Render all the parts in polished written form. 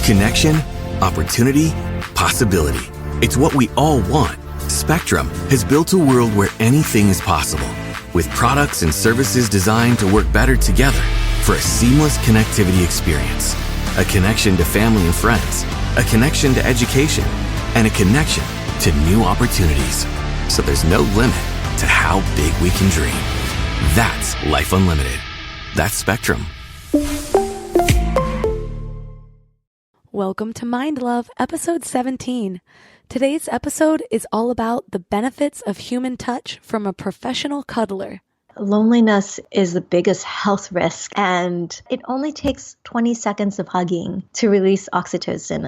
Connection, opportunity, possibility. It's what we all want. Spectrum has built a world where anything is possible, with products and services designed to work better together for a seamless connectivity experience. A connection to family and friends, a connection to education, and a connection to new opportunities. So there's no limit to how big we can dream. That's Life Unlimited. That's Spectrum. Welcome to Mind Love, episode 17. Today's episode is all about the benefits of human touch from a professional cuddler. Loneliness is the biggest health risk, and it only takes 20 seconds of hugging to release oxytocin.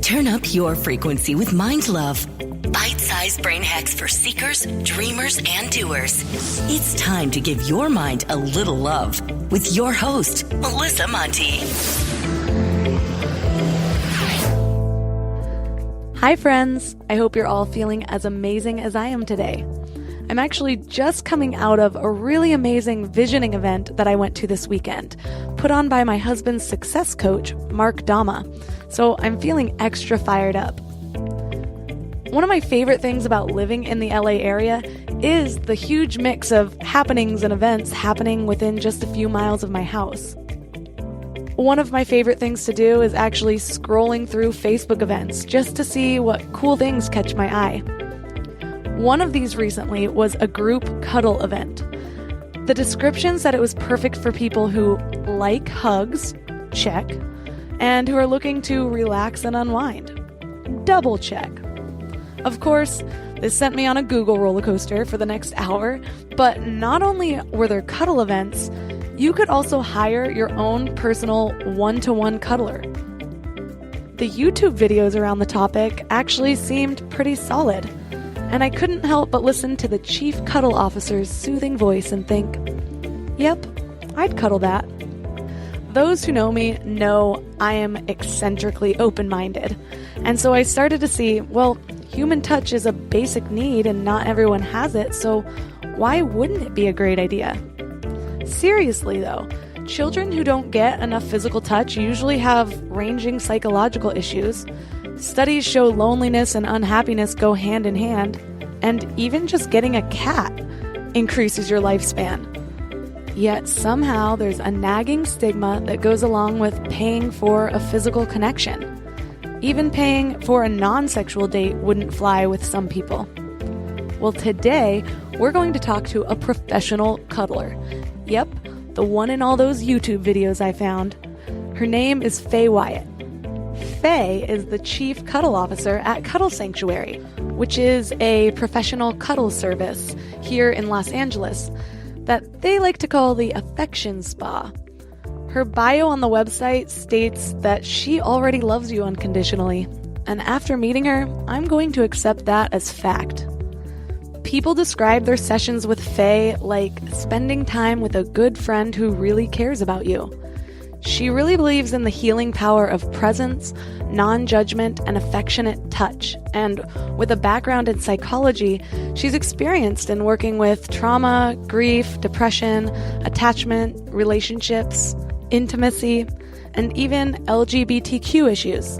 Turn up your frequency with Mind Love. Bite-sized brain hacks for seekers, dreamers, and doers. It's time to give your mind a little love with your host, Melissa Monti. Hi friends, I hope you're all feeling as amazing as I am today. I'm actually just coming out of a really amazing visioning event that I went to this weekend, put on by my husband's success coach, Mark Dama, so I'm feeling extra fired up. One of my favorite things about living in the LA area is the huge mix of happenings and events happening within just a few miles of my house. One of my favorite things to do is actually scrolling through Facebook events just to see what cool things catch my eye. One of these recently was a group cuddle event. The description said it was perfect for people who like hugs, check, and who are looking to relax and unwind, double check. Of course, this sent me on a Google roller coaster for the next hour, but not only were there cuddle events, you could also hire your own personal one-to-one cuddler. The YouTube videos around the topic actually seemed pretty solid, and I couldn't help but listen to the chief cuddle officer's soothing voice and think, yep, I'd cuddle that. Those who know me know I am eccentrically open-minded, and so I started to see, well, human touch is a basic need and not everyone has it, so why wouldn't it be a great idea? Seriously though, children who don't get enough physical touch usually have ranging psychological issues. Studies show loneliness and unhappiness go hand in hand, and even just getting a cat increases your lifespan. Yet somehow there's a nagging stigma that goes along with paying for a physical connection. Even paying for a non-sexual date wouldn't fly with some people. Well, today, we're going to talk to a professional cuddler. Yep, the one in all those YouTube videos I found. Her name is Faye Wyatt. Faye is the chief cuddle officer at Cuddle Sanctuary, which is a professional cuddle service here in Los Angeles that they like to call the Affection Spa. Her bio on the website states that she already loves you unconditionally, and after meeting her, I'm going to accept that as fact. People describe their sessions with Faye like spending time with a good friend who really cares about you. She really believes in the healing power of presence, non-judgment, and affectionate touch, and with a background in psychology, she's experienced in working with trauma, grief, depression, attachment, relationships, intimacy, and even LGBTQ issues.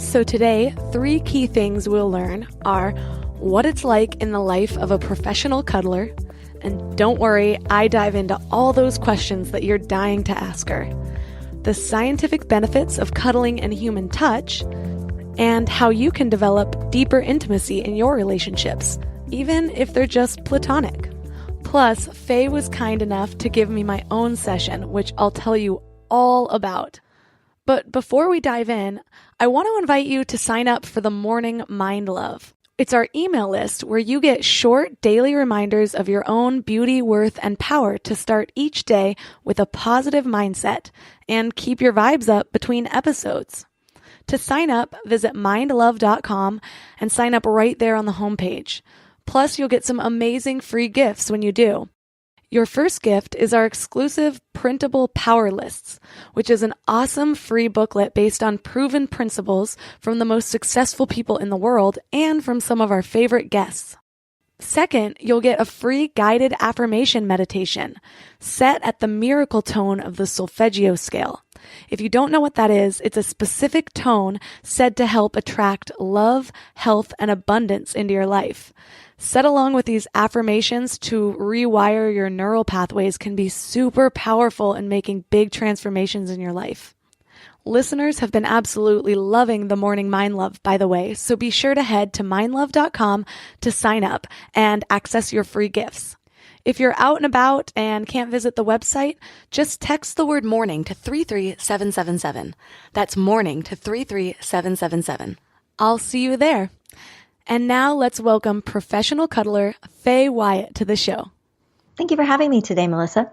So today, 3 key things we'll learn are what it's like in the life of a professional cuddler, and don't worry, I dive into all those questions that you're dying to ask her, the scientific benefits of cuddling and human touch, and how you can develop deeper intimacy in your relationships, even if they're just platonic. Plus, Faye was kind enough to give me my own session, which I'll tell you all about. But before we dive in, I want to invite you to sign up for the Morning Mind Love. It's our email list where you get short daily reminders of your own beauty, worth, and power to start each day with a positive mindset and keep your vibes up between episodes. To sign up, visit mindlove.com and sign up right there on the homepage. Plus, you'll get some amazing free gifts when you do. Your first gift is our exclusive printable power lists, which is an awesome free booklet based on proven principles from the most successful people in the world and from some of our favorite guests. Second, you'll get a free guided affirmation meditation set at the miracle tone of the solfeggio scale. If you don't know what that is, it's a specific tone said to help attract love, health, and abundance into your life. Set along with these affirmations to rewire your neural pathways can be super powerful in making big transformations in your life. Listeners have been absolutely loving the Morning Mind Love, by the way, so be sure to head to mindlove.com to sign up and access your free gifts. If you're out and about and can't visit the website, just text the word morning to 33777. That's morning to 33777. I'll see you there. And now let's welcome professional cuddler Faye Wyatt to the show. Thank you for having me today, Melissa.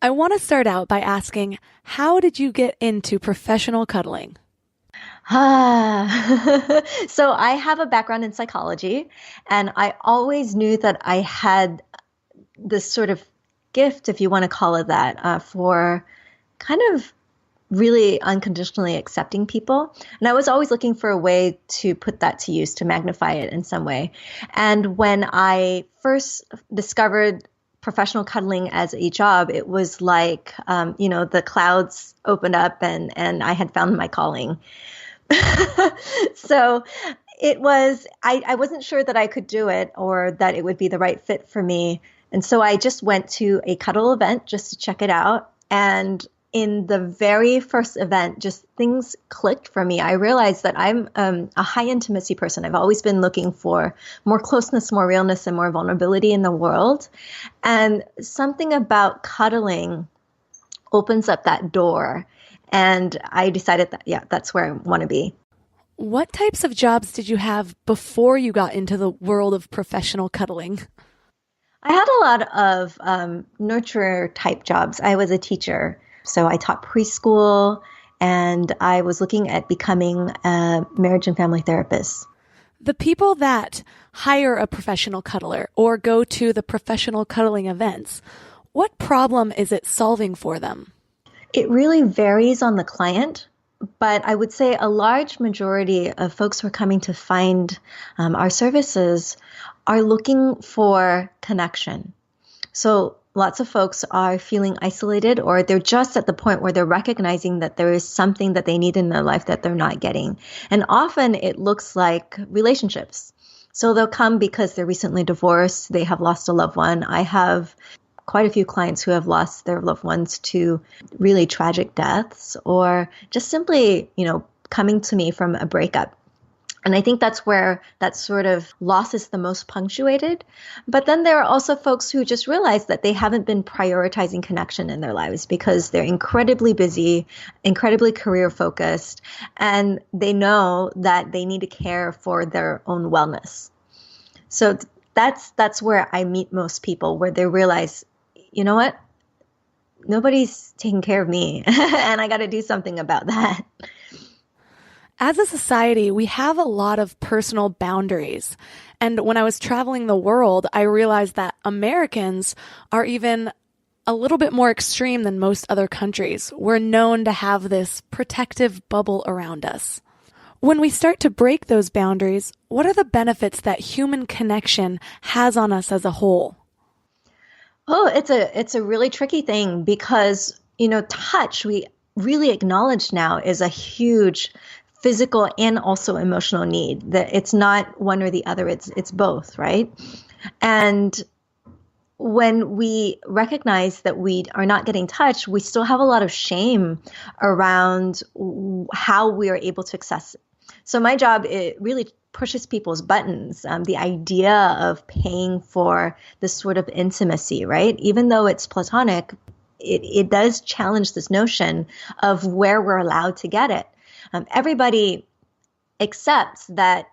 I want to start out by asking, how did you get into professional cuddling? So I have a background in psychology, and I always knew that I had this sort of gift, if you want to call it that, for kind of really unconditionally accepting people. And I was always looking for a way to put that to use, to magnify it in some way. And when I first discovered professional cuddling as a job, it was like, the clouds opened up and I had found my calling. So it was, I wasn't sure that I could do it or that it would be the right fit for me. And so I just went to a cuddle event just to check it out. And in the very first event, just things clicked for me. I realized that I'm a high intimacy person. I've always been looking for more closeness, more realness, and more vulnerability in the world. And something about cuddling opens up that door. And I decided that, that's where I want to be. What types of jobs did you have before you got into the world of professional cuddling? I had a lot of nurturer type jobs. I was a teacher. So I taught preschool, and I was looking at becoming a marriage and family therapist. The people that hire a professional cuddler or go to the professional cuddling events, what problem is it solving for them? It really varies on the client, but I would say a large majority of folks who are coming to find our services are looking for connection. So lots of folks are feeling isolated, or they're just at the point where they're recognizing that there is something that they need in their life that they're not getting. And often it looks like relationships. So they'll come because they're recently divorced, they have lost a loved one. I have quite a few clients who have lost their loved ones to really tragic deaths, or just simply, coming to me from a breakup. And I think that's where that sort of loss is the most punctuated. But then there are also folks who just realize that they haven't been prioritizing connection in their lives because they're incredibly busy, incredibly career focused, and they know that they need to care for their own wellness. So that's where I meet most people, where they realize, you know what? Nobody's taking care of me, and I got to do something about that. As a society, we have a lot of personal boundaries. And when I was traveling the world, I realized that Americans are even a little bit more extreme than most other countries. We're known to have this protective bubble around us. When we start to break those boundaries, what are the benefits that human connection has on us as a whole? Oh, it's a really tricky thing because, touch, we really acknowledge now, is a huge physical and also emotional need. That it's not one or the other, it's both, right? And when we recognize that we are not getting touch, we still have a lot of shame around how we are able to access it. So my job, it really pushes people's buttons. The idea of paying for this sort of intimacy, right? Even though it's platonic, it does challenge this notion of where we're allowed to get it. Everybody accepts that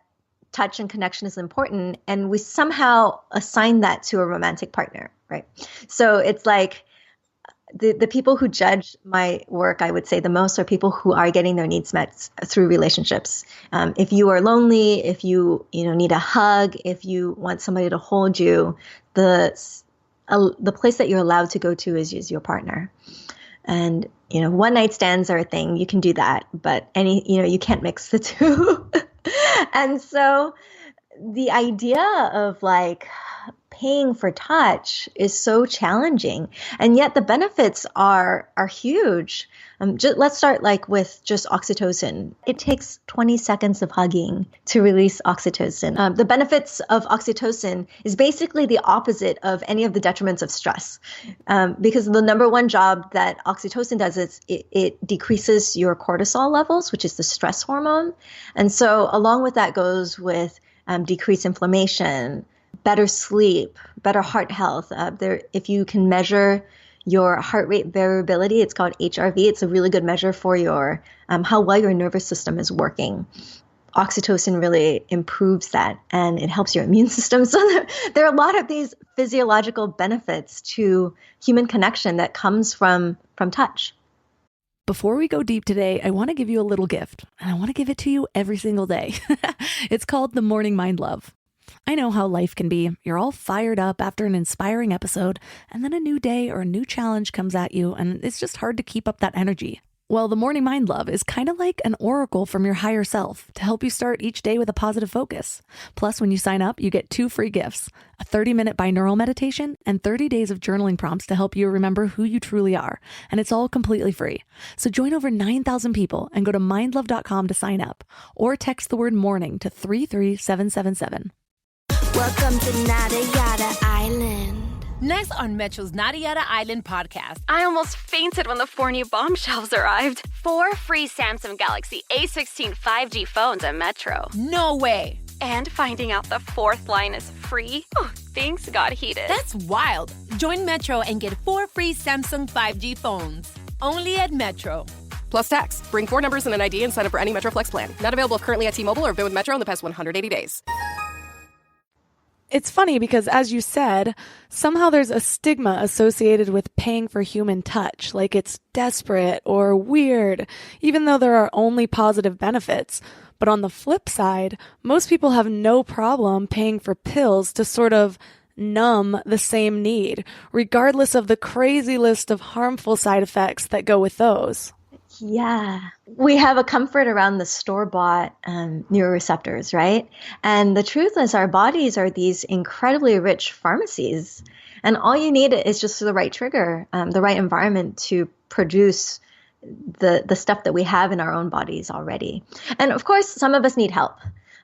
touch and connection is important, and we somehow assign that to a romantic partner, right? So it's like the people who judge my work, I would say the most, are people who are getting their needs met through relationships. If you are lonely, if you need a hug, if you want somebody to hold you, the place that you're allowed to go to is your partner. And one night stands are a thing. You can do that, but you can't mix the two. And so the idea of like paying for touch is so challenging, and yet the benefits are huge. Let's start with just oxytocin. It takes 20 seconds of hugging to release oxytocin. The benefits of oxytocin is basically the opposite of any of the detriments of stress, because the number one job that oxytocin does is it decreases your cortisol levels, which is the stress hormone. And so along with that goes with decreased inflammation, better sleep, better heart health. If you can measure your heart rate variability, it's called HRV. It's a really good measure for your how well your nervous system is working. Oxytocin really improves that, and it helps your immune system. So there are a lot of these physiological benefits to human connection that comes from touch. Before we go deep today, I want to give you a little gift, and I want to give it to you every single day. It's called the Morning Mind Love. I know how life can be. You're all fired up after an inspiring episode, and then a new day or a new challenge comes at you, and it's just hard to keep up that energy. Well, the Morning Mind Love is kind of like an oracle from your higher self to help you start each day with a positive focus. Plus, when you sign up, you get 2 free gifts, a 30-minute binaural meditation and 30 days of journaling prompts to help you remember who you truly are. And it's all completely free. So join over 9,000 people and go to mindlove.com to sign up, or text the word morning to 33777. Welcome to Nada Yada Island. Next on Metro's Nada Yada Island podcast. I almost fainted when the 4 new bomb shelves arrived. 4 free Samsung Galaxy A16 5G phones at Metro. No way. And finding out the 4th line is free. Oh, things got heated. That's wild. Join Metro and get 4 free Samsung 5G phones. Only at Metro. Plus tax. Bring 4 numbers and an ID and sign up for any Metro Flex plan. Not available currently at T-Mobile or have been with Metro in the past 180 days. It's funny because, as you said, somehow there's a stigma associated with paying for human touch, like it's desperate or weird, even though there are only positive benefits. But on the flip side, most people have no problem paying for pills to sort of numb the same need, regardless of the crazy list of harmful side effects that go with those. Yeah. We have a comfort around the store-bought neuroreceptors, right? And the truth is our bodies are these incredibly rich pharmacies. And all you need is just the right trigger, the right environment to produce the stuff that we have in our own bodies already. And of course, some of us need help.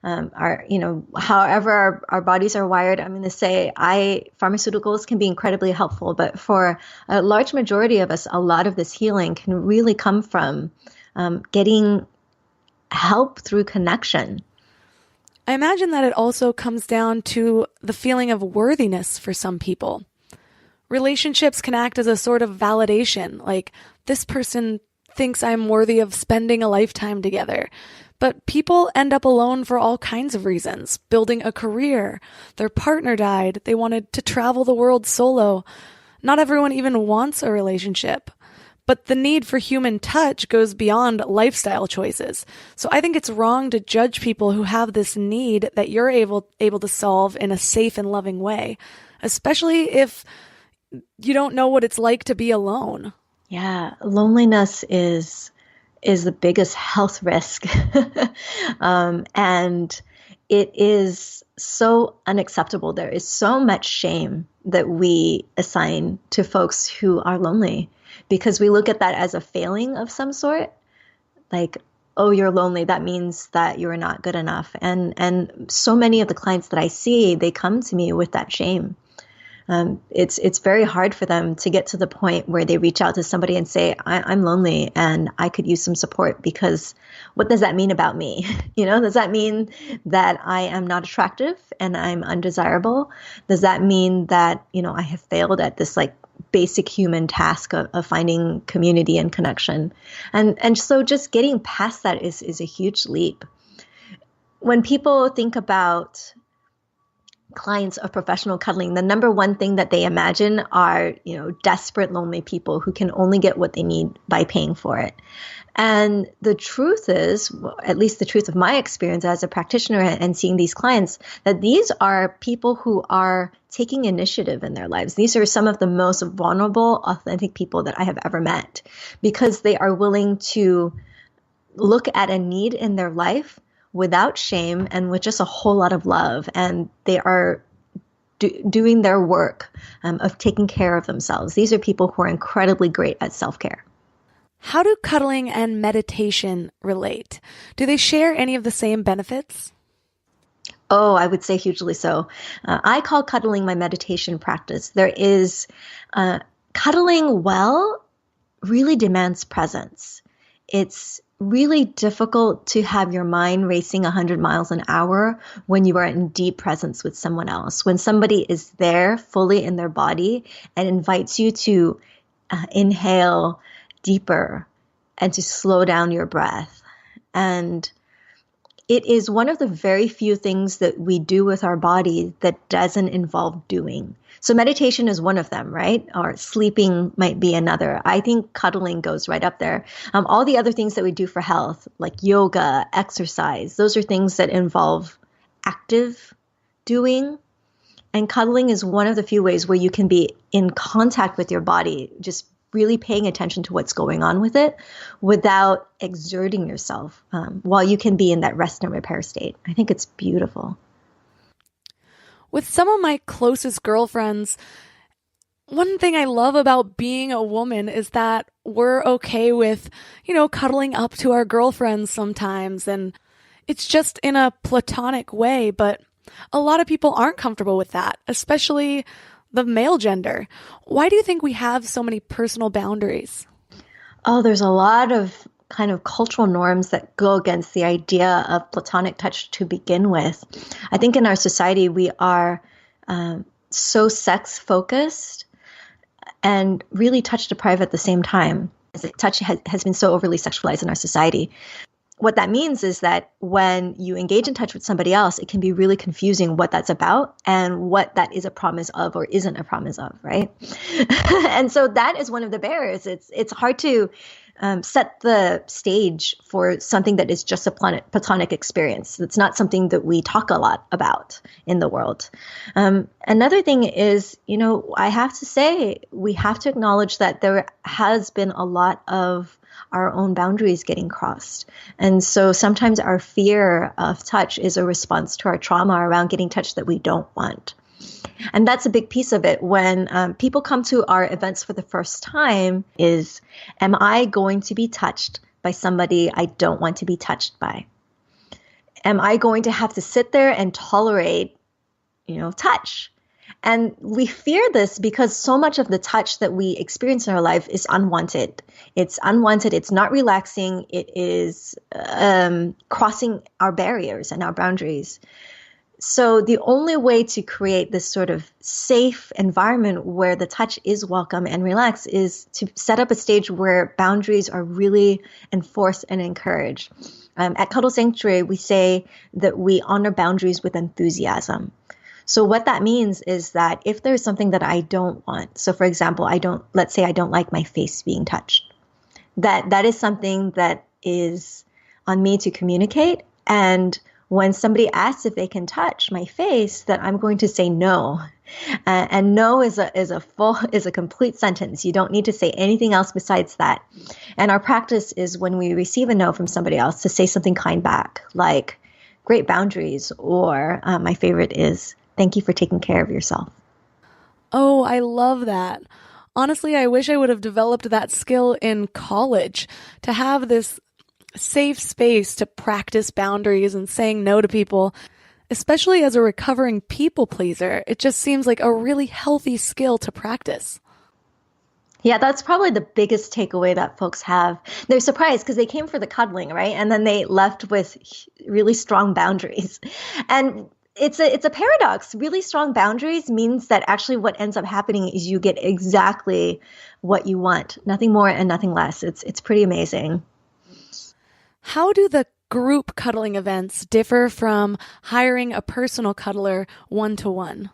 However our bodies are wired, I'm going to say pharmaceuticals can be incredibly helpful, but for a large majority of us, a lot of this healing can really come from getting help through connection. I imagine that it also comes down to the feeling of worthiness for some people. Relationships can act as a sort of validation, like this person thinks I'm worthy of spending a lifetime together. But people end up alone for all kinds of reasons. Building a career, their partner died, they wanted to travel the world solo. Not everyone even wants a relationship. But the need for human touch goes beyond lifestyle choices. So I think it's wrong to judge people who have this need that you're able to solve in a safe and loving way, especially if you don't know what it's like to be alone. Yeah, loneliness is the biggest health risk. And it is so unacceptable. There is so much shame that we assign to folks who are lonely because we look at that as a failing of some sort. Like, oh, you're lonely. That means that you're not good enough. And so many of the clients that I see, they come to me with that shame. It's very hard for them to get to the point where they reach out to somebody and say, I'm lonely and I could use some support, because what does that mean about me? Does that mean that I am not attractive and I'm undesirable? Does that mean that, I have failed at this basic human task of finding community and connection? And so just getting past that is a huge leap. When people think about clients of professional cuddling, the number one thing that they imagine are, desperate, lonely people who can only get what they need by paying for it. And the truth is, at least the truth of my experience as a practitioner and seeing these clients, that these are people who are taking initiative in their lives. These are some of the most vulnerable, authentic people that I have ever met, because they are willing to look at a need in their life without shame and with just a whole lot of love. And they are doing their work of taking care of themselves. These are people who are incredibly great at self-care. How do cuddling and meditation relate? Do they share any of the same benefits? Oh, I would say hugely so. I call cuddling my meditation practice. There is cuddling well really demands presence. It's really difficult to have your mind racing 100 miles an hour when you are in deep presence with someone else. When somebody is there fully in their body and invites you to inhale deeper and to slow down your breath. And it is one of the very few things that we do with our body that doesn't involve doing. So meditation is one of them, right? Or sleeping might be another. I think cuddling goes right up there. All the other things that we do for health, like yoga, exercise, those are things that involve active doing. And cuddling is one of the few ways where you can be in contact with your body, just really paying attention to what's going on with it without exerting yourself while you can be in that rest and repair state. I think it's beautiful. With some of my closest girlfriends, one thing I love about being a woman is that we're okay with, cuddling up to our girlfriends sometimes. And it's just in a platonic way, but a lot of people aren't comfortable with that, especially the male gender. Why do you think we have so many personal boundaries? Oh, there's a lot of kind of cultural norms that go against the idea of platonic touch to begin with. I think in our society, we are so sex focused and really touch deprived at the same time. Touch has been so overly sexualized in our society. What that means is that when you engage in touch with somebody else, it can be really confusing what that's about and what that is a promise of or isn't a promise of, right? And so that is one of the barriers. It's hard to set the stage for something that is just a platonic experience. It's not something that we talk a lot about in the world. Another thing is, I have to say, we have to acknowledge that there has been a lot of our own boundaries getting crossed. And so sometimes our fear of touch is a response to our trauma around getting touch that we don't want. And that's a big piece of it. When people come to our events for the first time is, am I going to be touched by somebody I don't want to be touched by? Am I going to have to sit there and tolerate, touch? And we fear this because so much of the touch that we experience in our life is unwanted. It's unwanted. It's not relaxing. It is crossing our barriers and our boundaries. So the only way to create this sort of safe environment where the touch is welcome and relaxed is to set up a stage where boundaries are really enforced and encouraged. At Cuddle Sanctuary, we say that we honor boundaries with enthusiasm. So what that means is that if there's something that I don't want, so for example, let's say I don't like my face being touched, that is something that is on me to communicate. And when somebody asks if they can touch my face, that I'm going to say no. And no is a complete sentence. You don't need to say anything else besides that. And our practice is when we receive a no from somebody else to say something kind back, like great boundaries, or my favorite is, thank you for taking care of yourself. Oh, I love that. Honestly, I wish I would have developed that skill in college to have this safe space to practice boundaries and saying no to people, especially as a recovering people pleaser. It just seems like a really healthy skill to practice. Yeah, that's probably the biggest takeaway that folks have. They're surprised because they came for the cuddling, right? And then they left with really strong boundaries. And it's a paradox. Really strong boundaries means that actually what ends up happening is you get exactly what you want, nothing more and nothing less. It's pretty amazing. How do the group cuddling events differ from hiring a personal cuddler one-to-one?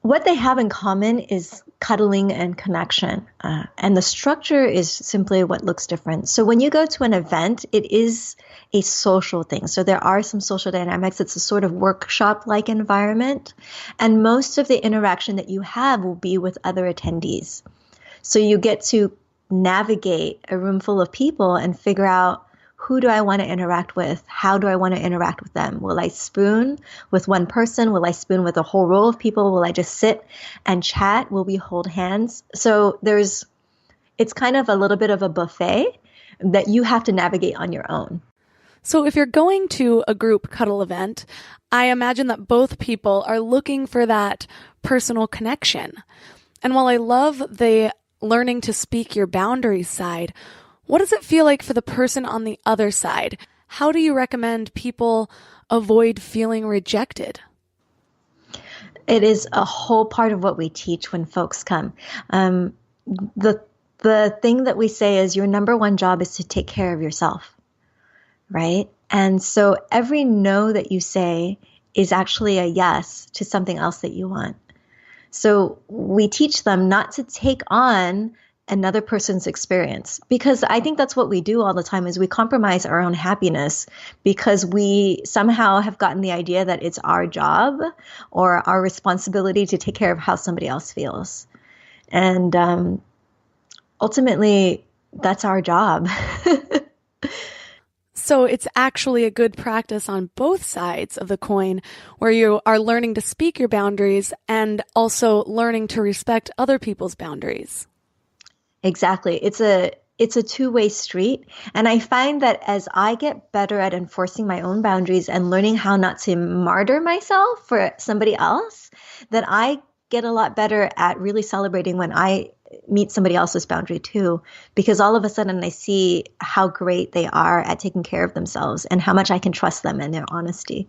What they have in common is cuddling and connection. And the structure is simply what looks different. So when you go to an event, it is a social thing. So there are some social dynamics. It's a sort of workshop-like environment. And most of the interaction that you have will be with other attendees. So you get to navigate a room full of people and figure out who do I want to interact with? How do I want to interact with them? Will I spoon with one person? Will I spoon with a whole row of people? Will I just sit and chat? Will we hold hands? So it's kind of a little bit of a buffet that you have to navigate on your own. So if you're going to a group cuddle event, I imagine that both people are looking for that personal connection. And while I love the learning to speak your boundaries side, what does it feel like for the person on the other side? How do you recommend people avoid feeling rejected? It is a whole part of what we teach when folks come. The thing that we say is your number one job is to take care of yourself, right? And so every no that you say is actually a yes to something else that you want. So we teach them not to take on another person's experience, because I think that's what we do all the time is we compromise our own happiness because we somehow have gotten the idea that it's our job or our responsibility to take care of how somebody else feels. And ultimately, that's our job. So it's actually a good practice on both sides of the coin where you are learning to speak your boundaries and also learning to respect other people's boundaries. Exactly. It's a two-way street. And I find that as I get better at enforcing my own boundaries and learning how not to martyr myself for somebody else, that I get a lot better at really celebrating when I meet somebody else's boundary too, because all of a sudden I see how great they are at taking care of themselves and how much I can trust them and their honesty.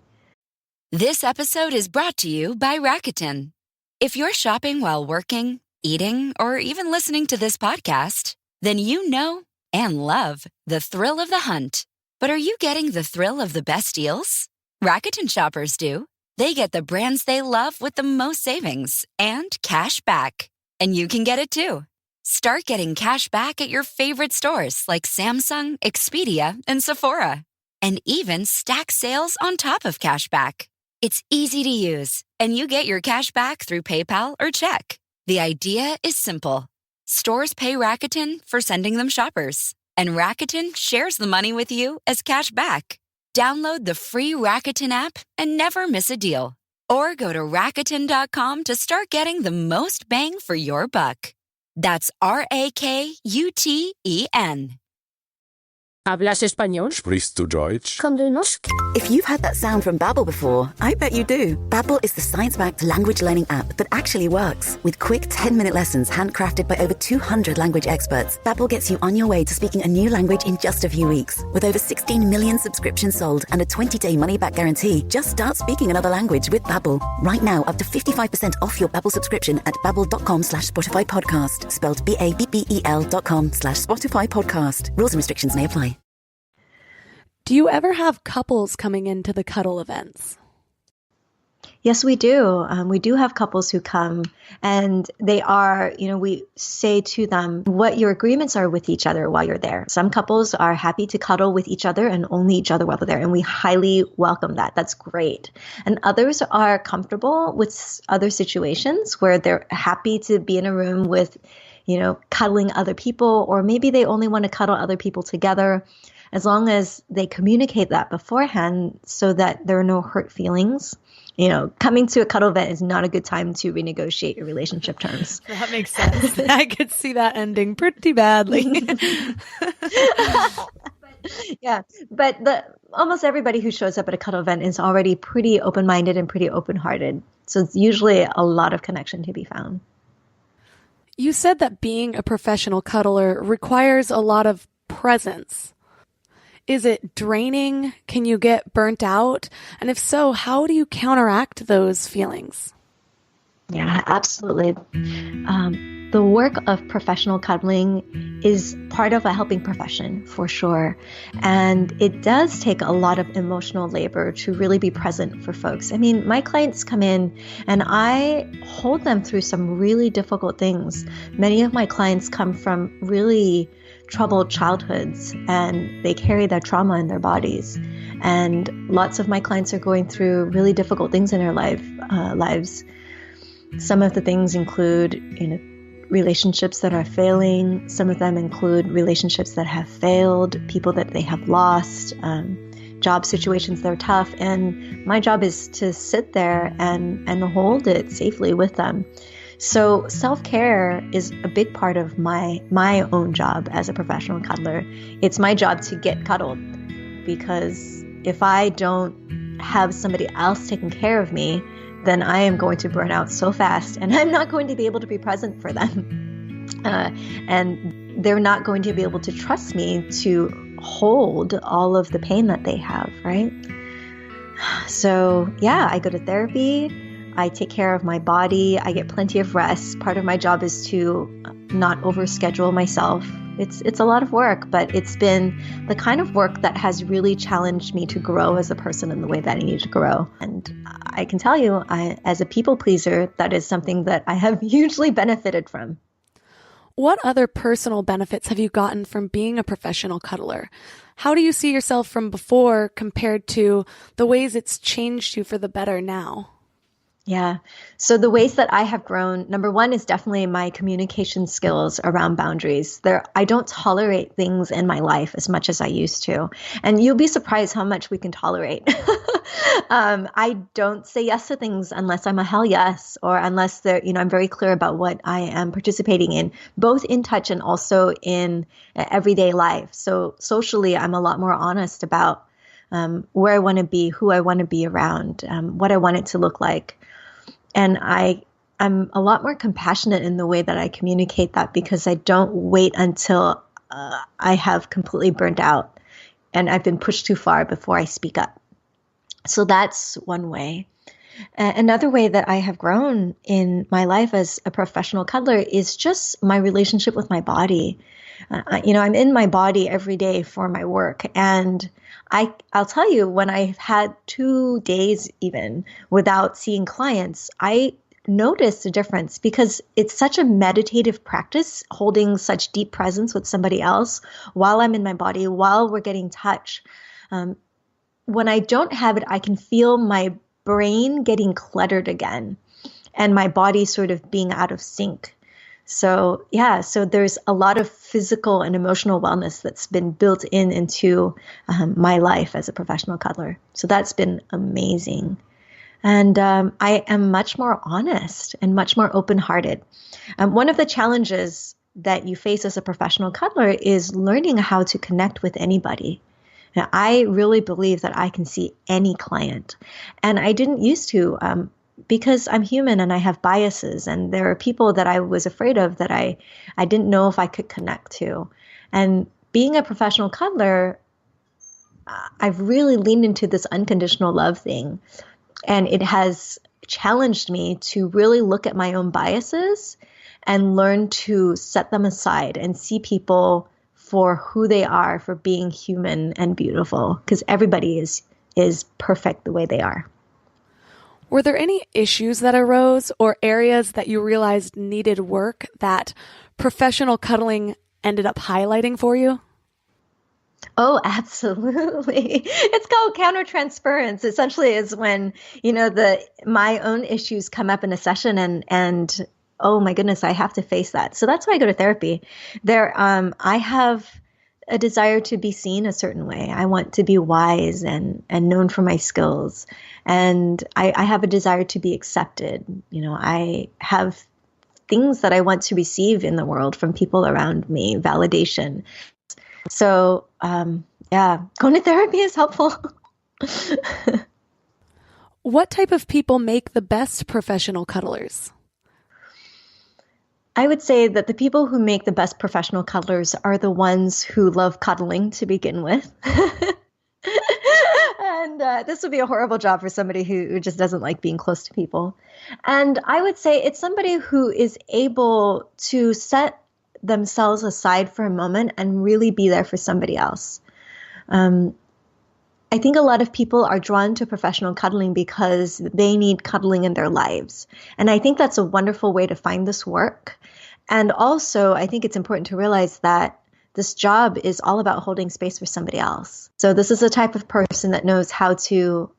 This episode is brought to you by Rakuten. If you're shopping while working, eating, or even listening to this podcast, then you know and love the thrill of the hunt. But are you getting the thrill of the best deals? Rakuten shoppers do. They get the brands they love with the most savings and cash back. And you can get it too. Start getting cash back at your favorite stores like Samsung, Expedia, and Sephora. And even stack sales on top of cash back. It's easy to use, and you get your cash back through PayPal or check. The idea is simple. Stores pay Rakuten for sending them shoppers, and Rakuten shares the money with you as cash back. Download the free Rakuten app and never miss a deal. Or go to Rakuten.com to start getting the most bang for your buck. That's Rakuten. ¿Hablas español? Sprichst du Deutsch? Komm du noch? If you've heard that sound from Babbel before, I bet you do. Babbel is the science-backed language learning app that actually works. With quick 10-minute lessons handcrafted by over 200 language experts, Babbel gets you on your way to speaking a new language in just a few weeks. With over 16 million subscriptions sold and a 20-day money-back guarantee, just start speaking another language with Babbel. Right now, up to 55% off your Babbel subscription at babbel.com/Spotify podcast. Spelled BABBEL.com/Spotify podcast. Rules and restrictions may apply. Do you ever have couples coming into the cuddle events? Yes, we do. We do have couples who come, and they are, we say to them what your agreements are with each other while you're there. Some couples are happy to cuddle with each other and only each other while they're there, and we highly welcome that. That's great. And others are comfortable with other situations where they're happy to be in a room with, cuddling other people, or maybe they only want to cuddle other people together. As long as they communicate that beforehand so that there are no hurt feelings. Coming to a cuddle event is not a good time to renegotiate your relationship terms. That makes sense. I could see that ending pretty badly. Yeah, but almost everybody who shows up at a cuddle event is already pretty open-minded and pretty open-hearted. So it's usually a lot of connection to be found. You said that being a professional cuddler requires a lot of presence. Is it draining? Can you get burnt out? And if so, how do you counteract those feelings? Yeah, absolutely. The work of professional cuddling is part of a helping profession, for sure. And it does take a lot of emotional labor to really be present for folks. I mean, my clients come in and I hold them through some really difficult things. Many of my clients come from really troubled childhoods, and they carry their trauma in their bodies. And lots of my clients are going through really difficult things in their lives. Some of the things include, relationships that are failing. Some of them include relationships that have failed, people that they have lost, job situations that are tough. And my job is to sit there and hold it safely with them. So self-care is a big part of my own job as a professional cuddler. It's my job to get cuddled, because if I don't have somebody else taking care of me, then I am going to burn out so fast, and I'm not going to be able to be present for them. And they're not going to be able to trust me to hold all of the pain that they have, right? So yeah, I go to therapy. I take care of my body. I get plenty of rest. Part of my job is to not overschedule myself. It's a lot of work, but it's been the kind of work that has really challenged me to grow as a person in the way that I need to grow. And I can tell you, as a people pleaser, that is something that I have hugely benefited from. What other personal benefits have you gotten from being a professional cuddler? How do you see yourself from before compared to the ways it's changed you for the better now? Yeah. So the ways that I have grown, number one is definitely my communication skills around boundaries. I don't tolerate things in my life as much as I used to. And you'll be surprised how much we can tolerate. I don't say yes to things unless I'm a hell yes, or unless I'm very clear about what I am participating in, both in touch and also in everyday life. So socially, I'm a lot more honest about where I want to be, who I want to be around, what I want it to look like. And I'm a lot more compassionate in the way that I communicate that, because I don't wait until I have completely burnt out and I've been pushed too far before I speak up. So that's one way. Another way that I have grown in my life as a professional cuddler is just my relationship with my body. I'm in my body every day for my work, and I'll tell you, when I've had 2 days even without seeing clients, I noticed a difference, because it's such a meditative practice, holding such deep presence with somebody else while I'm in my body, while we're getting touch. When I don't have it, I can feel my brain getting cluttered again and my body sort of being out of sync. So there's a lot of physical and emotional wellness that's been built into my life as a professional cuddler. So that's been amazing. And I am much more honest and much more open-hearted. One of the challenges that you face as a professional cuddler is learning how to connect with anybody. Now, I really believe that I can see any client, and I didn't used to, because I'm human and I have biases, and there are people that I was afraid of that I didn't know if I could connect to. And being a professional cuddler, I've really leaned into this unconditional love thing, and it has challenged me to really look at my own biases and learn to set them aside and see people for who they are, for being human and beautiful, because everybody is perfect the way they are. Were there any issues that arose or areas that you realized needed work that professional cuddling ended up highlighting for you? Oh, absolutely. It's called countertransference. Essentially is when, my own issues come up in a session and oh my goodness, I have to face that. So that's why I go to therapy. I have a desire to be seen a certain way. I want to be wise and known for my skills. And I have a desire to be accepted. I have things that I want to receive in the world from people around me, validation. So, going to therapy is helpful. What type of people make the best professional cuddlers? I would say that the people who make the best professional cuddlers are the ones who love cuddling to begin with. And this would be a horrible job for somebody who just doesn't like being close to people. And I would say it's somebody who is able to set themselves aside for a moment and really be there for somebody else. I think a lot of people are drawn to professional cuddling because they need cuddling in their lives. And I think that's a wonderful way to find this work. And also, I think it's important to realize that this job is all about holding space for somebody else. So this is a type of person that knows how to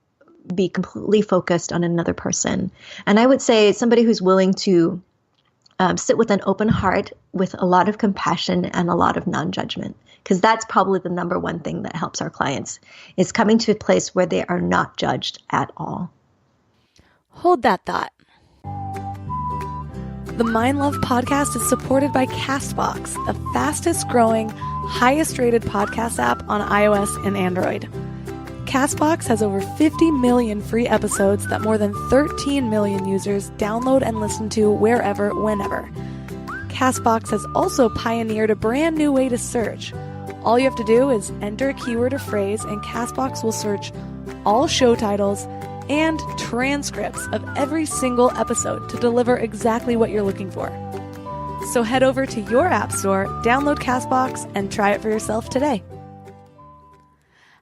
be completely focused on another person. And I would say somebody who's willing to sit with an open heart, with a lot of compassion and a lot of non-judgment. Because that's probably the number one thing that helps our clients, is coming to a place where they are not judged at all. Hold that thought. The Mind Love podcast is supported by Castbox, the fastest growing, highest rated podcast app on iOS and Android. Castbox has over 50 million free episodes that more than 13 million users download and listen to wherever, whenever. Castbox has also pioneered a brand new way to search. All you have to do is enter a keyword or phrase, and Castbox will search all show titles and transcripts of every single episode to deliver exactly what you're looking for. So head over to your app store, download Castbox, and try it for yourself today.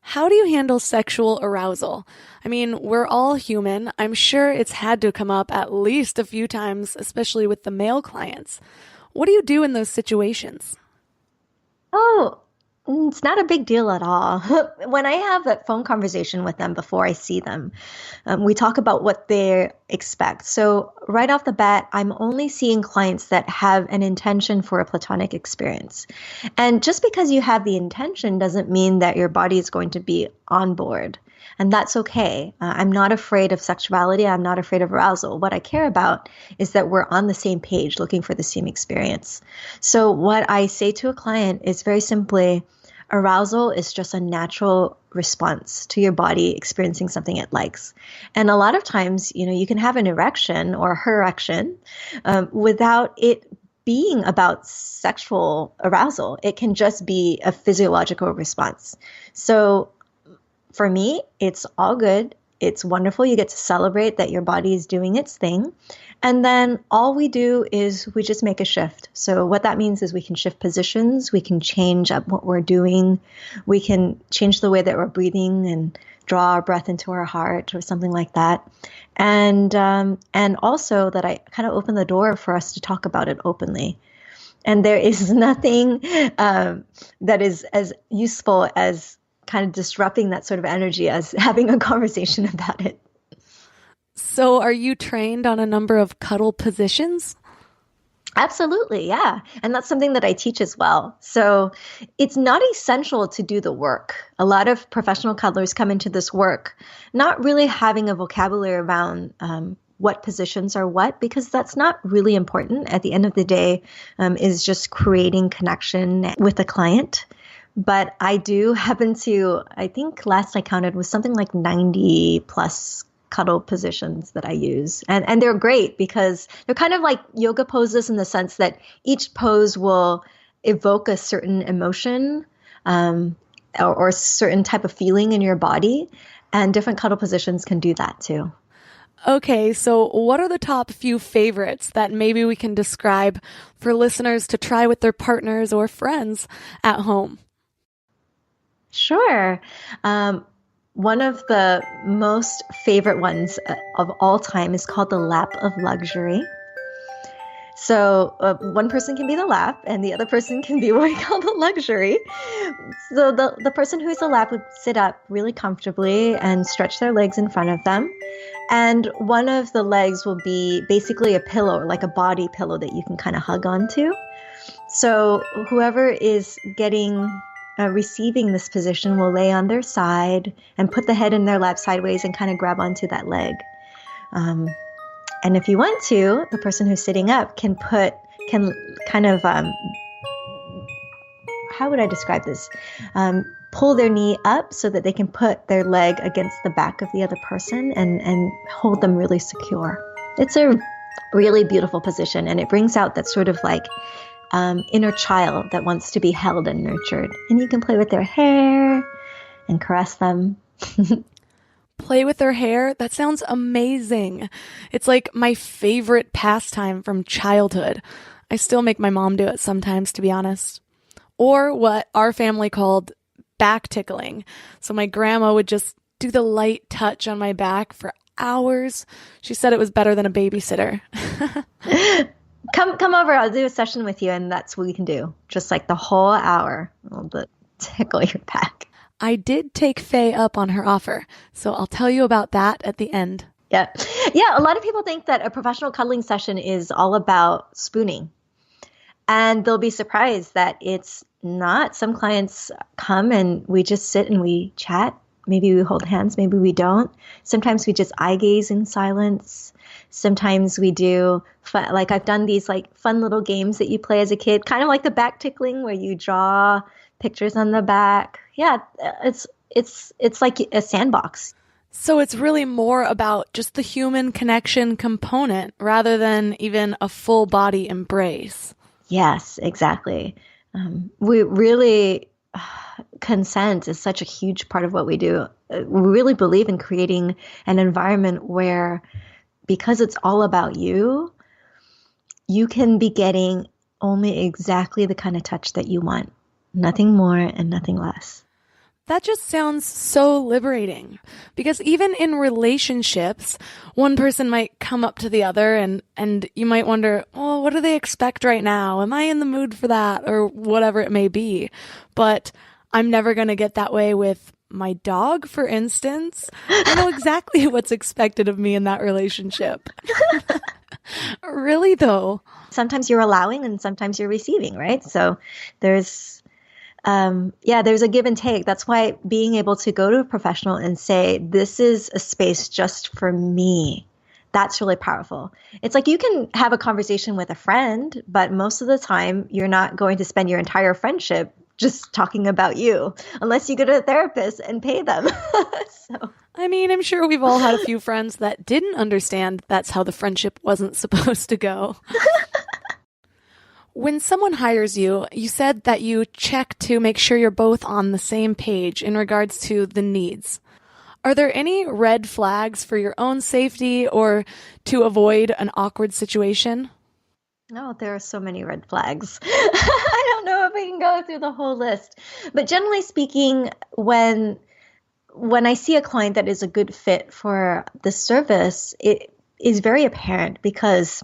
How do you handle sexual arousal? I mean, we're all human. I'm sure it's had to come up at least a few times, especially with the male clients. What do you do in those situations? Oh, it's not a big deal at all. When I have that phone conversation with them before I see them, we talk about what they expect. So right off the bat, I'm only seeing clients that have an intention for a platonic experience. And just because you have the intention doesn't mean that your body is going to be on board. And that's okay. I'm not afraid of sexuality. I'm not afraid of arousal. What I care about is that we're on the same page looking for the same experience. So what I say to a client is very simply, arousal is just a natural response to your body experiencing something it likes. And a lot of times, you can have an erection or erection without it being about sexual arousal. It can just be a physiological response. So for me, it's all good. It's wonderful. You get to celebrate that your body is doing its thing. And then all we do is we just make a shift. So what that means is we can shift positions. We can change up what we're doing. We can change the way that we're breathing and draw our breath into our heart or something like that. And also that I kind of open the door for us to talk about it openly. And there is nothing that is as useful as kind of disrupting that sort of energy as having a conversation about it. So are you trained on a number of cuddle positions? Absolutely, yeah. And that's something that I teach as well. So it's not essential to do the work. A lot of professional cuddlers come into this work not really having a vocabulary around what positions are what, because that's not really important. At the end of the day, is just creating connection with the client. But I do happen to, I think last I counted was something like 90 plus cuddle positions that I use. And they're great because they're kind of like yoga poses in the sense that each pose will evoke a certain emotion or certain type of feeling in your body. And different cuddle positions can do that too. Okay, so what are the top few favorites that maybe we can describe for listeners to try with their partners or friends at home? Sure. One of the most favorite ones of all time is called the lap of luxury. So one person can be the lap and the other person can be what we call the luxury. So the person who's the lap would sit up really comfortably and stretch their legs in front of them. And one of the legs will be basically a pillow, like a body pillow that you can kind of hug onto. So whoever is receiving this position will lay on their side and put the head in their lap sideways and kind of grab onto that leg. And if you want to, the person who's sitting up can kind of, how would I describe this? Pull their knee up so that they can put their leg against the back of the other person and hold them really secure. It's a really beautiful position, and it brings out that sort of like inner child that wants to be held and nurtured. And you can play with their hair and caress them. Play with their hair? That sounds amazing. It's like my favorite pastime from childhood. I still make my mom do it sometimes, to be honest. Or what our family called back tickling. So my grandma would just do the light touch on my back for hours. She said it was better than a babysitter. Come over. I'll do a session with you, and that's what we can do. Just like the whole hour. I'll tickle your back. I did take Faye up on her offer, so I'll tell you about that at the end. Yeah. Yeah. A lot of people think that a professional cuddling session is all about spooning. And they'll be surprised that it's not. Some clients come and we just sit and we chat. Maybe we hold hands, maybe we don't. Sometimes we just eye gaze in silence. Sometimes we do fun, like I've done these like fun little games that you play as a kid, kind of like the back tickling where you draw pictures on the back. Yeah, it's like a sandbox. So it's really more about just the human connection component rather than even a full body embrace. Yes, exactly. We really, consent is such a huge part of what we do. We really believe in creating an environment where, because it's all about you, you can be getting only exactly the kind of touch that you want. Nothing more and nothing less. That just sounds so liberating, because even in relationships, one person might come up to the other and you might wonder, oh, what do they expect right now? Am I in the mood for that? Or whatever it may be. But I'm never going to get that way with my dog, for instance. I know exactly what's expected of me in that relationship. Really, though. Sometimes you're allowing and sometimes you're receiving, right? So there's a give and take. That's why being able to go to a professional and say, this is a space just for me, that's really powerful. It's like you can have a conversation with a friend, but most of the time you're not going to spend your entire friendship just talking about you, unless you go to a therapist and pay them. So. I mean, I'm sure we've all had a few friends that didn't understand that's how the friendship wasn't supposed to go. When someone hires you, you said that you check to make sure you're both on the same page in regards to the needs. Are there any red flags for your own safety or to avoid an awkward situation? No, there are so many red flags. I don't know if we can go through the whole list. But generally speaking, when I see a client that is a good fit for the service, it is very apparent because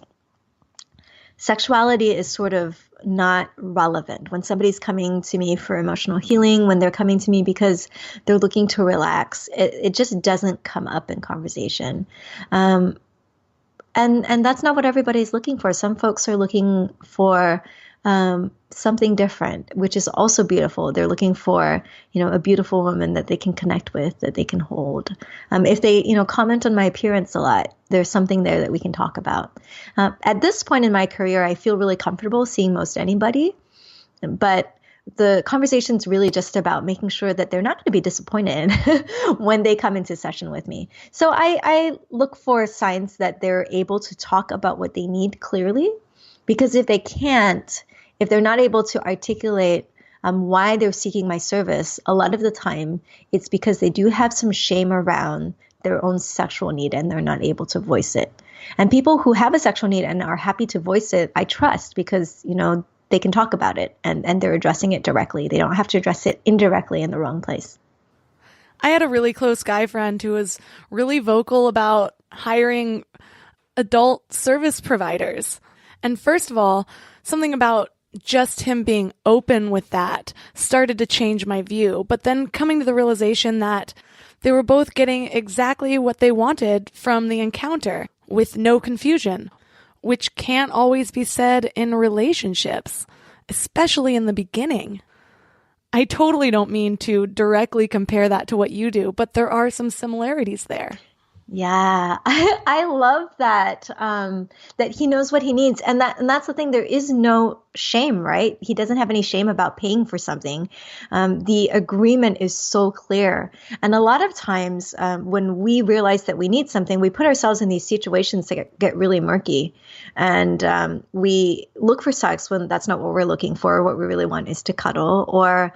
sexuality is sort of not relevant. When somebody's coming to me for emotional healing, when they're coming to me because they're looking to relax, it just doesn't come up in conversation. And that's not what everybody's looking for. Some folks are looking for something different, which is also beautiful. They're looking for, a beautiful woman that they can connect with, that they can hold. If they, comment on my appearance a lot, there's something there that we can talk about. At this point in my career, I feel really comfortable seeing most anybody, but the conversation's really just about making sure that they're not going to be disappointed when they come into session with me. So I look for signs that they're able to talk about what they need clearly, because if they can't, if they're not able to articulate why they're seeking my service, a lot of the time it's because they do have some shame around their own sexual need and they're not able to voice it. And people who have a sexual need and are happy to voice it, I trust, because, they can talk about it and they're addressing it directly. They don't have to address it indirectly in the wrong place. I had a really close guy friend who was really vocal about hiring adult service providers. And first of all, something about just him being open with that started to change my view. But then coming to the realization that they were both getting exactly what they wanted from the encounter with no confusion, which can't always be said in relationships, especially in the beginning. I totally don't mean to directly compare that to what you do, but there are some similarities there. Yeah, I love that, that he knows what he needs. And that's the thing. There is no shame, right? He doesn't have any shame about paying for something. The agreement is so clear. And a lot of times when we realize that we need something, we put ourselves in these situations that get really murky. And we look for sex when that's not what we're looking for. What we really want is to cuddle. Or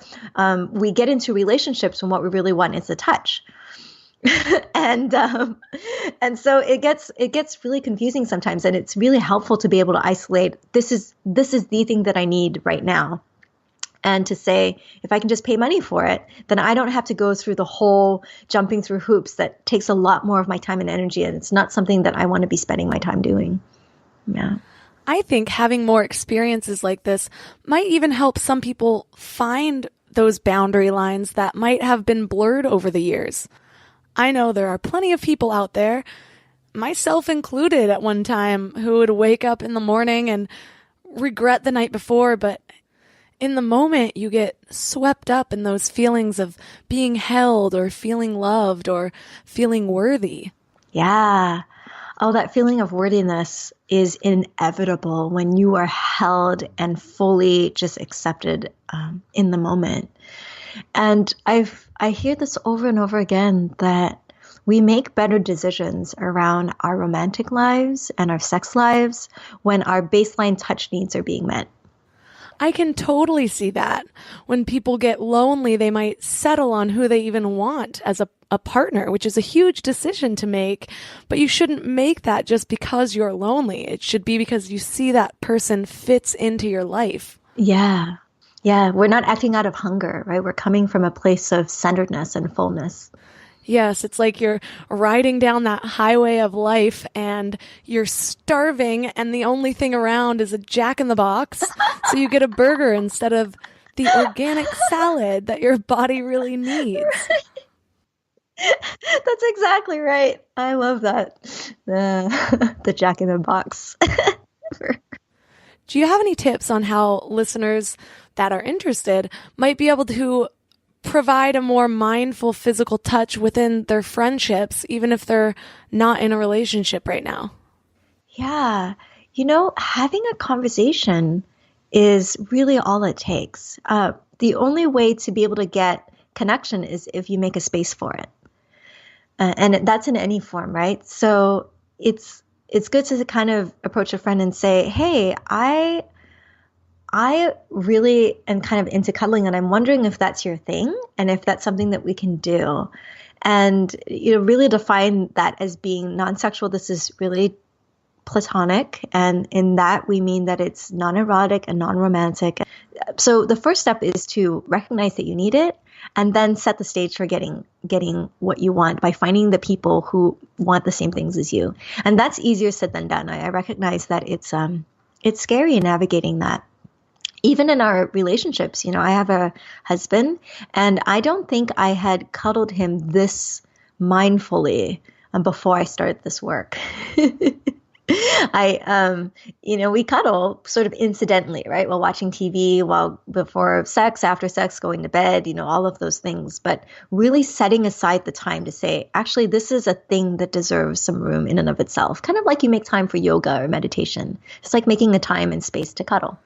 we get into relationships when what we really want is the touch. And so it gets really confusing sometimes, and it's really helpful to be able to isolate. This is the thing that I need right now, and to say, if I can just pay money for it, then I don't have to go through the whole jumping through hoops that takes a lot more of my time and energy, and it's not something that I want to be spending my time doing. Yeah. I think having more experiences like this might even help some people find those boundary lines that might have been blurred over the years. I know there are plenty of people out there myself included at one time, who would wake up in the morning and regret the night before, but in the moment you get swept up in those feelings of being held or feeling loved or feeling worthy. Yeah. Oh, that feeling of worthiness is inevitable when you are held and fully just accepted in the moment. And I hear this over and over again, that we make better decisions around our romantic lives and our sex lives when our baseline touch needs are being met. I can totally see that. When people get lonely, they might settle on who they even want as a partner, which is a huge decision to make. But you shouldn't make that just because you're lonely. It should be because you see that person fits into your life. Yeah. Yeah. We're not acting out of hunger, right? We're coming from a place of centeredness and fullness. Yes, it's like you're riding down that highway of life and you're starving and the only thing around is a Jack in the Box. So you get a burger instead of the organic salad that your body really needs. That's exactly right. I love that. The Jack in the Box. Do you have any tips on how listeners that are interested might be able to provide a more mindful physical touch within their friendships, even if they're not in a relationship right now? Yeah. Having a conversation is really all it takes. The only way to be able to get connection is if you make a space for it. And that's in any form, right? So it's good to kind of approach a friend and say, hey, I really am kind of into cuddling, and I'm wondering if that's your thing and if that's something that we can do. And, really define that as being non-sexual. This is really platonic. And in that, we mean that it's non-erotic and non-romantic. So the first step is to recognize that you need it, and then set the stage for getting what you want by finding the people who want the same things as you. And that's easier said than done. I recognize that it's scary navigating that. Even in our relationships, I have a husband, and I don't think I had cuddled him this mindfully before I started this work. We cuddle sort of incidentally, right? While watching TV, before sex, after sex, going to bed, all of those things. But really setting aside the time to say, actually, this is a thing that deserves some room in and of itself. Kind of like you make time for yoga or meditation. It's like making a time and space to cuddle.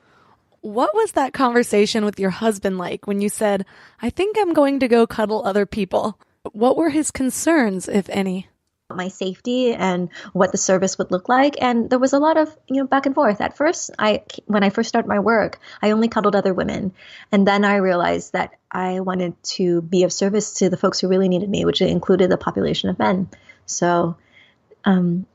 What was that conversation with your husband like when you said, I think I'm going to go cuddle other people? What were his concerns, if any? My safety and what the service would look like. And there was a lot of, back and forth. At first, when I first started my work, I only cuddled other women. And then I realized that I wanted to be of service to the folks who really needed me, which included the population of men. So and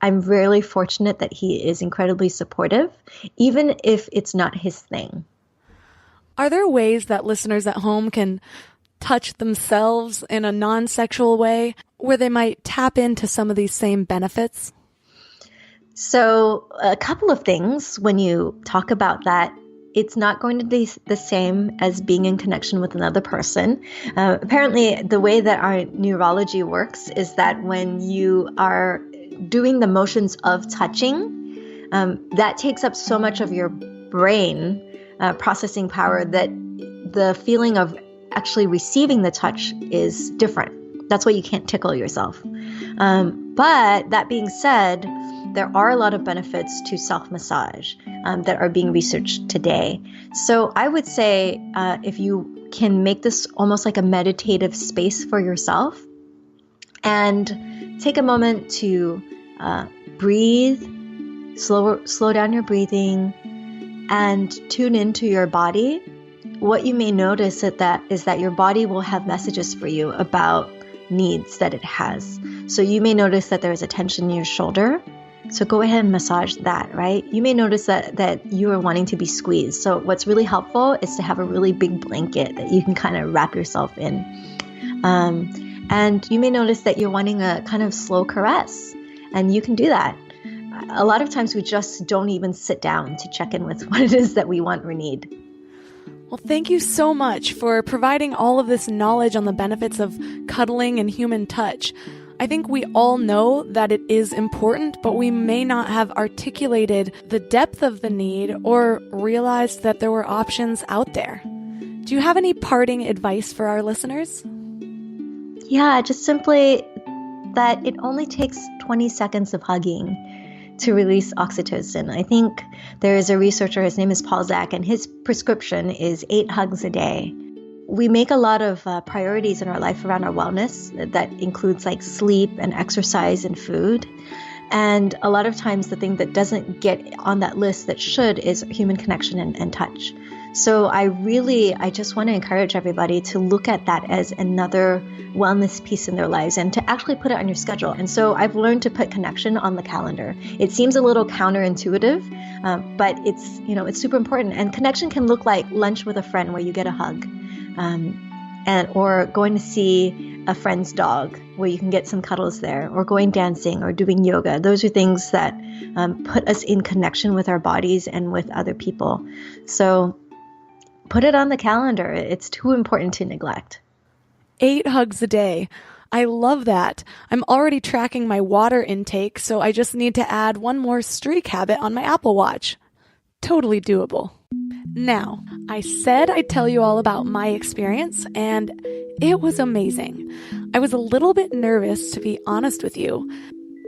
I'm really fortunate that he is incredibly supportive, even if it's not his thing. Are there ways that listeners at home can touch themselves in a non-sexual way where they might tap into some of these same benefits? So a couple of things when you talk about that. It's not going to be the same as being in connection with another person. Apparently, the way that our neurology works is that when you are doing the motions of touching, that takes up so much of your brain processing power that the feeling of actually receiving the touch is different. That's why you can't tickle yourself. But that being said, there are a lot of benefits to self-massage that are being researched today. So I would say if you can make this almost like a meditative space for yourself and take a moment to breathe, slow down your breathing, and tune into your body, what you may notice is that your body will have messages for you about needs that it has. So you may notice that there is a tension in your shoulder. So go ahead and massage that, right? You may notice that you are wanting to be squeezed. So what's really helpful is to have a really big blanket that you can kind of wrap yourself in. And you may notice that you're wanting a kind of slow caress, and you can do that. A lot of times we just don't even sit down to check in with what it is that we want or need. Well, thank you so much for providing all of this knowledge on the benefits of cuddling and human touch. I think we all know that it is important, but we may not have articulated the depth of the need or realized that there were options out there. Do you have any parting advice for our listeners? Yeah, just simply that it only takes 20 seconds of hugging to release oxytocin. I think there is a researcher, his name is Paul Zak, and his prescription is 8 hugs a day. We make a lot of priorities in our life around our wellness that includes like sleep and exercise and food. And a lot of times the thing that doesn't get on that list that should is human connection and touch. So I just want to encourage everybody to look at that as another wellness piece in their lives and to actually put it on your schedule. And so I've learned to put connection on the calendar. It seems a little counterintuitive, but it's super important. And connection can look like lunch with a friend where you get a hug, or going to see a friend's dog where you can get some cuddles there, or going dancing or doing yoga. Those are things that put us in connection with our bodies and with other people. So put it on the calendar. It's too important to neglect. 8 hugs a day. I love that. I'm already tracking my water intake, so I just need to add one more streak habit on my Apple Watch. Totally doable. Now, I said I'd tell you all about my experience, and it was amazing. I was a little bit nervous, to be honest with you,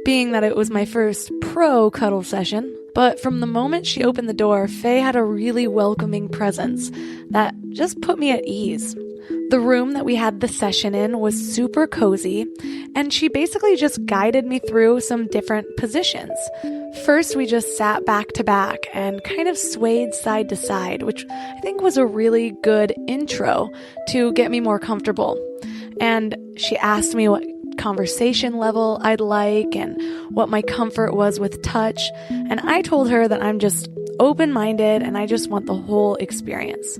being that it was my first pro cuddle session. But from the moment she opened the door, Faye had a really welcoming presence that just put me at ease. The room that we had the session in was super cozy, and she basically just guided me through some different positions. First, we just sat back to back and kind of swayed side to side, which I think was a really good intro to get me more comfortable. And she asked me what conversation level I'd like and what my comfort was with touch. And I told her that I'm just open-minded and I just want the whole experience.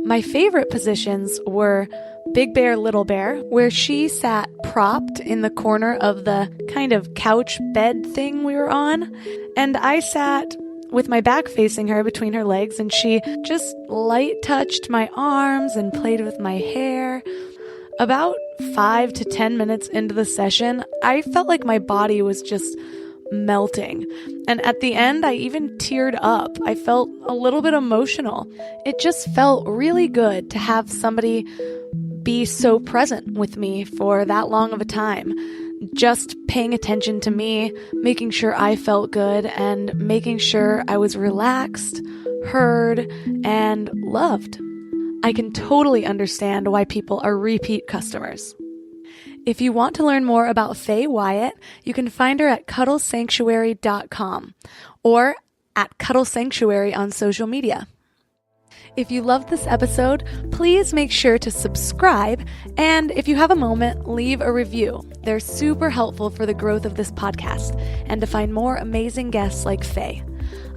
My favorite positions were Big Bear, Little Bear, where she sat propped in the corner of the kind of couch bed thing we were on. And I sat with my back facing her between her legs, and she just light touched my arms and played with my hair. About 5 to 10 minutes into the session, I felt like my body was just melting. And at the end, I even teared up. I felt a little bit emotional. It just felt really good to have somebody be so present with me for that long of a time, just paying attention to me, making sure I felt good, and making sure I was relaxed, heard, and loved. I can totally understand why people are repeat customers. If you want to learn more about Faye Wyatt, you can find her at cuddlesanctuary.com or at Cuddle Sanctuary on social media. If you loved this episode, please make sure to subscribe, and if you have a moment, leave a review. They're super helpful for the growth of this podcast and to find more amazing guests like Faye.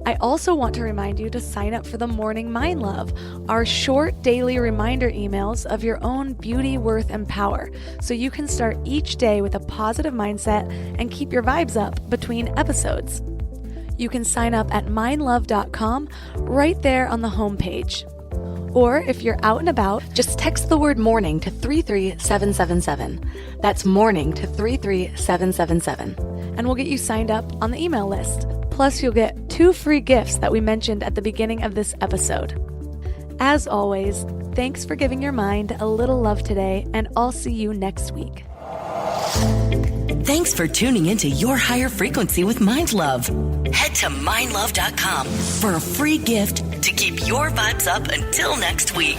I also want to remind you to sign up for the Morning Mind Love, our short daily reminder emails of your own beauty, worth, and power, so you can start each day with a positive mindset and keep your vibes up between episodes. You can sign up at mindlove.com right there on the homepage. Or if you're out and about, just text the word morning to 33777. That's morning to 33777. And we'll get you signed up on the email list. Plus, you'll get 2 free gifts that we mentioned at the beginning of this episode. As always, thanks for giving your mind a little love today, and I'll see you next week. Thanks for tuning into Your Higher Frequency with Mind Love. Head to mindlove.com for a free gift to keep your vibes up until next week.